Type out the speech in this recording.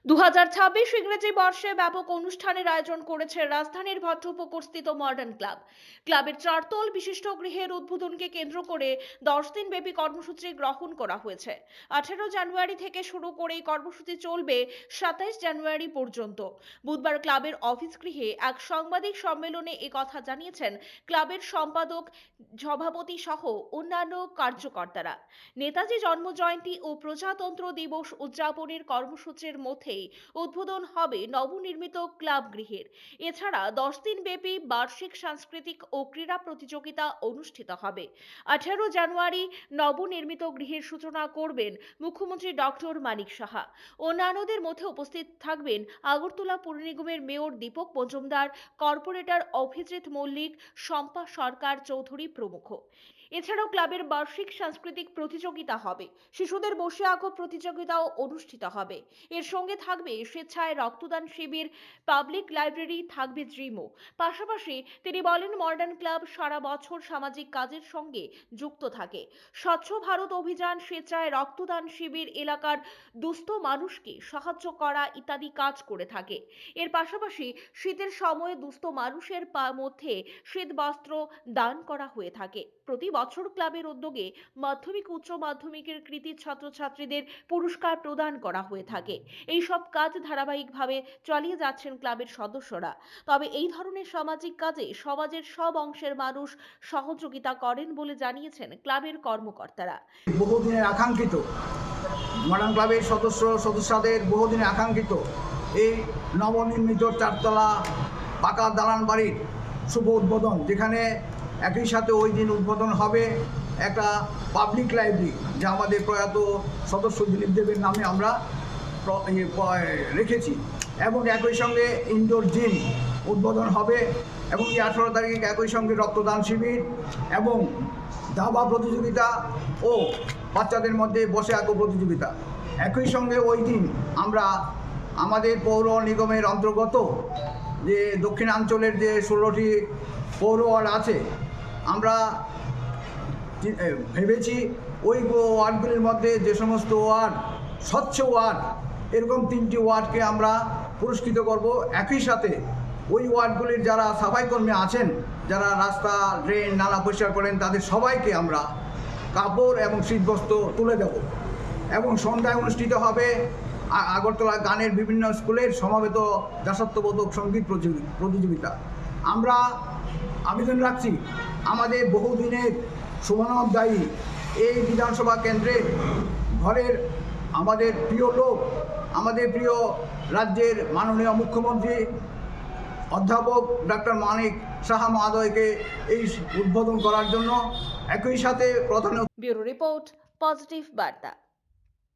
2026 ইংরেজি বর্ষে ব্যাপক অনুষ্ঠানের আয়োজন করেছে রাজধানীর ভট্টপুকুরস্থিত মডার্ন ক্লাব। ক্লাবের চারতল বিশিষ্ট গৃহের উদ্বোধনকে কেন্দ্র করে 10 দিন ব্যাপী কর্মসূচি গ্রহণ করা হয়েছে। 18 জানুয়ারি থেকে শুরু করে এই কর্মসূচি চলবে 27 জানুয়ারি পর্যন্ত। বুধবার ক্লাবের অফিস গৃহে এক সাংবাদিক সম্মেলনে একথা জানিয়েছেন ক্লাবের সম্পাদক, সভাপতি সহ অন্যান্য কার্যকর্তারা। নেতাজি জন্মজয়ন্তী ও প্রজাতন্ত্র দিবস উদযাপনের কর্মসূচির মধ্যে উদ্বোধন হবে নবনির্মিত ক্লাব গৃহের। এছাড়া 10 দিন ব্যাপী বার্ষিক সাংস্কৃতিক ও ক্রীড়া প্রতিযোগিতা অনুষ্ঠিত হবে। 18 জানুয়ারি নবনির্মিত গৃহের সূচনা করবেন মুখ্যমন্ত্রী ডক্টর মানিক সাহা। অন্যান্যদের মধ্যে উপস্থিত থাকবেন আগরতলা পুর নিগমের মেয়র দীপক মজুমদার, কর্পোরেটর অভিজিৎ মল্লিক, শম্পা সরকার চৌধুরী প্রমুখ। এছাড়াও ক্লাবের বার্ষিক সাংস্কৃতিক প্রতিযোগিতা হবে, শিশুদের বসে আঁকো প্রতিযোগিতাও অনুষ্ঠিত হবে। এর সঙ্গে থাকবে স্বেচ্ছায় রক্তদান শিবির, পাবলিক লাইব্রেরি, থাকবে ড্রিমও। পাশাপাশি তিনি বলেন, মডার্ন ক্লাব সারা বছর সামাজিক কাজের সঙ্গে যুক্ত থাকে। স্বচ্ছ ভারত অভিযান, স্বেচ্ছায় রক্তদান শিবির, এলাকার দুস্থ মানুষকে সাহায্য করা ইত্যাদি কাজ করে থাকে। এর পাশাপাশি শীতের সময়ে দুস্থ মানুষের মধ্যে শীত বস্ত্র দান করা হয়ে থাকে। প্রতি বছর ক্লাবের উদ্যোগে মাধ্যমিক, উচ্চ মাধ্যমিকের কৃতী ছাত্রছাত্রীদের পুরস্কার প্রদান করা হয়ে থাকে। এই সব কাজ ধারাবাহিকভাবে চালিয়ে যাচ্ছেন ক্লাবের সদস্যরা। তবে এই ধরনের সামাজিক কাজে সমাজের সব অংশের মানুষ সহযোগিতা করেন বলে জানিয়েছেন ক্লাবের কর্মকর্তারা। বহুদিনের আকাঙ্ক্ষিত মডার্ন ক্লাবের সদস্যদের বহুদিনের আকাঙ্ক্ষিত এই নবনির্মিত চারতলা পাকা দালান বাড়ির শুভ উদ্বোধন, যেখানে একই সাথে ওই দিন উদ্বোধন হবে একটা পাবলিক লাইব্রেরি, যা আমাদের প্রয়াত সদস্য দিলীপ দেবের নামে আমরা রেখেছি, এবং একই সঙ্গে ইনডোর জিম উদ্বোধন হবে, এবং এই 18 তারিখ একই সঙ্গে রক্তদান শিবির এবং ধাবা প্রতিযোগিতা ও বাচ্চাদের মধ্যে বসে আঁকো প্রতিযোগিতা। একই সঙ্গে ওই দিন আমরা আমাদের পৌর নিগমের অন্তর্গত যে দক্ষিণাঞ্চলের যে 16টি পৌর ওয়ার্ড আছে, আমরা ভেবেছি ওই ওয়ার্ডগুলির মধ্যে যে সমস্ত ওয়ার্ড স্বচ্ছ ওয়ার্ড, এরকম 3টি ওয়ার্ডকে আমরা পুরস্কৃত করব। একই সাথে ওই ওয়ার্ডগুলির যারা সাফাই কর্মী আছেন, যারা রাস্তা, ড্রেন, নালা পরিষ্কার করেন, তাদের সবাইকে আমরা কাপড় এবং শীতবস্ত্র তুলে দেব। এবং সন্ধ্যায় অনুষ্ঠিত হবে আগরতলা গানের বিভিন্ন স্কুলের সমাবেত দেশাত্মবোধক সঙ্গীত প্রতিযোগিতা। আমরা আবেদন রাখছি, আমাদের বহুদিনের শুভানুধ্যায়ী এই বিধানসভা কেন্দ্রের ঘরের আমাদের প্রিয় লোক, আমাদের প্রিয় রাজ্যের মাননীয় মুখ্যমন্ত্রী অধ্যাপক ডক্টর মানিক সাহা মহোদয়কে এই উদ্বোধন করার জন্য একই সাথে প্রধান। ব্যুরো রিপোর্ট, পজিটিভ বার্তা।